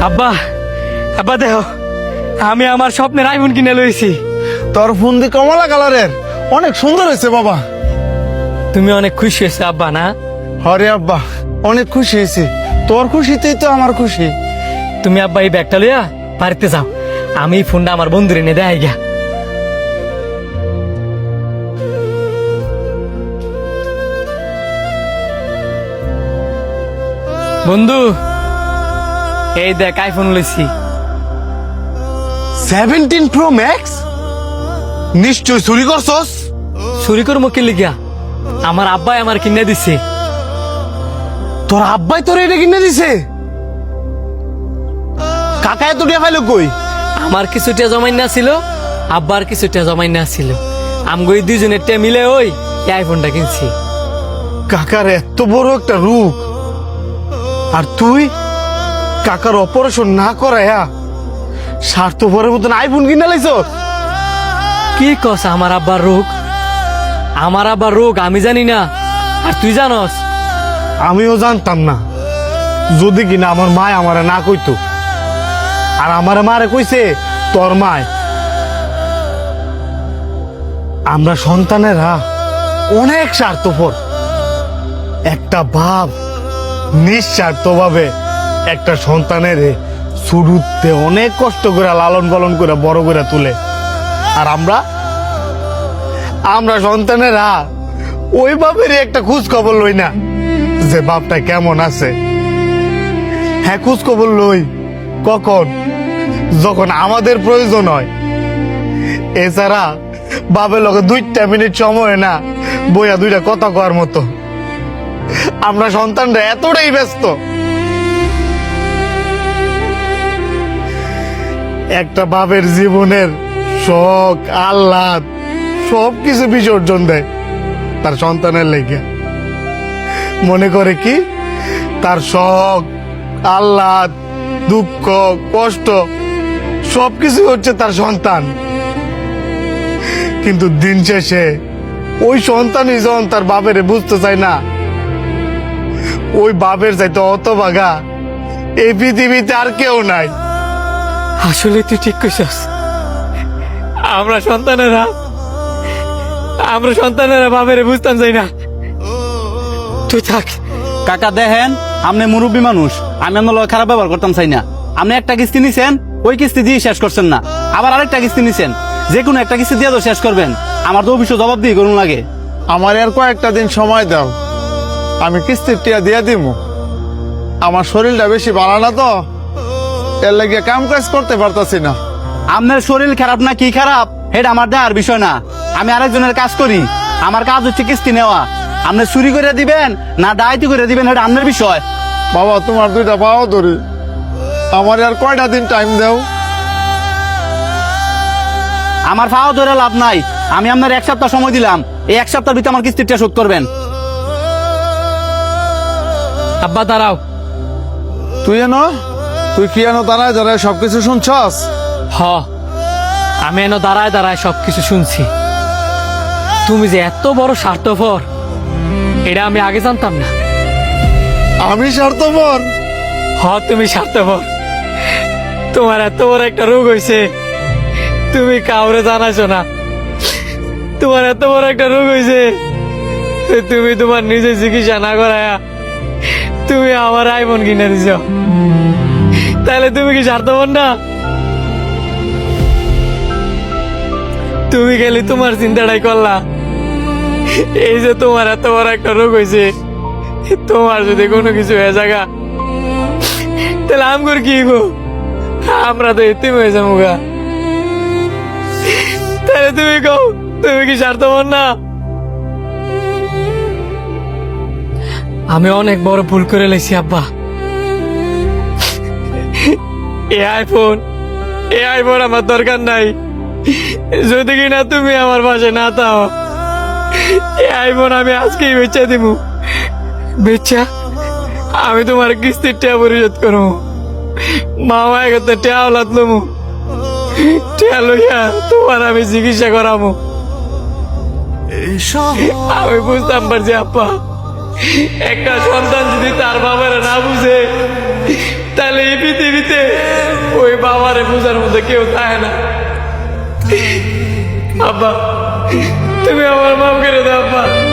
আব্বা, আব্বা দেহ আমি আমার স্বপ্নের আইফোন কিনে লইছি। তোর ফোন দিয়ে কমলা কালারের অনেক সুন্দর হয়েছে বাবা। তুমি অনেক খুশি হয়েছে আব্বা না? হরে আব্বা, অনেক খুশি হয়েছি। তোর খুশিতেই তো আমার খুশি। তুমি আব্বা এই ব্যাগটা লইয়া বাড়িতে যাও, আমি এই ফোনটা আমার বন্ধুরে এনে দেয় গিয়া। বন্ধু এই দেখ আইফোন লইছি। 17 Pro Max? নিশ্চয় চুরি করছস। চুরি করবো কি লিগা? আমার আব্বাই আমার কিনে দিছে। তোর আব্বাই তোর এটা কিনে দিছে? কাকা এত টাকা পাইলো কই? আমার কিছুটা জমাই না ছিল, আব্বার কিছুটা জমাই না ছিল, আমগো এই দুজনের টা মিলে ওই এই আইফোনটা কিনছি। কাকার এত বড় একটা রূপ, আর তুই কাকার অপারেশন না করায়া স্বার্থপরের মতন আইফোন কিনে লাইছ। কি কস আমার আব্বার রোগ? আমার আব্বার রোগ আমি জানি না, আর তুই জানস? আমিও জানতাম না, যদি কিনা আমার মায় আমারে না কইতো। আর আমার মারে কইছে তোর মায়। আমরা সন্তানেরা অনেক স্বার্থপর। একটা বাপ নিঃস্বার্থভাবে একটা সন্তানের শুরুতে অনেক কষ্ট করে লালন পালন করে বড় করে তুলে। আর আমরা সন্তানেরা ওই বাপের একটা খোঁজ খবর লই না যে বাপটা কেমন আছে। হ্যাঁ, খোঁজ খবর লই কখন? যখন আমাদের প্রয়োজন হয়। এছাড়া বাপের লগে 2 মিনিট সময় না বইয়া 2টা কথা কওয়ার মতো। আমরা সন্তানরা এতটাই ব্যস্ত, একটা বাপের জীবনের শখ আহ্লাদ সবকিছু বিসর্জন দেয় তার সন্তানের লেগে। মনে করে কি তার শখ আহ্লাদ দুঃখ কষ্ট সবকিছু হচ্ছে তার সন্তান। কিন্তু দিন শেষে ওই সন্তানই যখন তার বাপের বুঝতে চায় না, ওই বাপের চাইতে হতভাগা এই পৃথিবীতে আর কেউ নাই। আসলে তুই ঠিক কইছস। আমরা সন্তানেরা বাপেরে বুঝতাম যাই না। তুই থাক। কাকা দেখেন, আপনি মুরব্বী মানুষ, আমি আপনার লগে খারাপ ব্যবহার করতাম চাই না। আপনি একটা কিস্তি নিছেন, ওই কিস্তি দিয়ে শেষ করছেন না, আবার আরেকটা কিস্তি নিছেন। যে কোনো একটা কিস্তি দিয়ে তো শেষ করবেন। আমার তো অফিসে জবাব দিয়ে করুন লাগে। আমার আর কয়েকটা দিন সময় দাও, আমি কিস্তির টিয়া দিয়ে দিব। আমার শরীরটা বেশি ভালো না তো, এর লাগে কাম কাজ করতে পারতাছি না। আপনার শরীর খারাপ না কি খারাপ এটা আমার দেওয়ার বিষয় না। আমি আরেকজনের কাজ করি, আমার কাজ হচ্ছে কিস্তি নেওয়া। আপনি চুরি করে দিবেন না ডাইতি করে দিবেন এটা আপনার বিষয়। বাবা, তোমার 2টা পাও ধরি, আমার আর কয়টা দিন টাইম দাও। আমার ফাও ধরে লাভ নাই। আমি আপনার 1 সপ্তাহ সময় দিলাম, এই 1 সপ্তাহের ভিতরে আমার কিস্তিটা শোধ করবেন। আব্বা দাঁড়াও। তুই কি এনো দাঁড়ায় দাঁড়ায় সবকিছু শুনছস? হ, আমি এনে দাঁড়ায় দাঁড়ায় সবকিছু শুনছি। তুমি যে এত বড় স্বার্থপর এটা আমি আগে জানতাম না। আমি স্বার্থপর? হ, তুমি স্বার্থপর। তোমার এত বড় একটা রোগ হয়েছে, তুমি কাউরে জানাইছো না। তোমার এত বড় একটা রোগ হয়েছে, তুমি তোমার নিজে চিকিৎসা না করায়া তুমি আমার আইফোন কিনে দিছ। তাহলে তুমি কি স্বার্থপর না? তুমি গেলে তোমার চিন্তাটাই করলা। এই যে তোমার এত বড় একটা রোগ হয়েছে, তোমার যদি কোনো কিছু হয়ে জায়গা তাহলে আমগর কি গো? আমরা তো এতিম হয়ে যাবো গা। তাহলে তুমি কও, তুমি কি স্বার্থপর না? আমি অনেক বড় ভুল করে লেছি আব্বা। এই আইফোন আমার দরকার নাই। যদি কিনা তুমি আমার পাশে না থাও, এই আইফোন আমি আজকেই বেচা দিব। বেচা আমি তোমার কিস্তির টাকা পরিশোধ করবো। মামা এগোতে টাকা লাতলমু, টাকা লইয়া তোমার আমি চিকিৎসা করাবো। আমি বুঝতাম পারছি আব্বা, একটা সন্তান যদি তার বাবারা না বুঝে তাহলে এই পৃথিবীতে ওই বাবারে বোঝার মধ্যে কেউ থাকে না। আব্বা, তুমি আমার মাফ করে দাও আব্বা।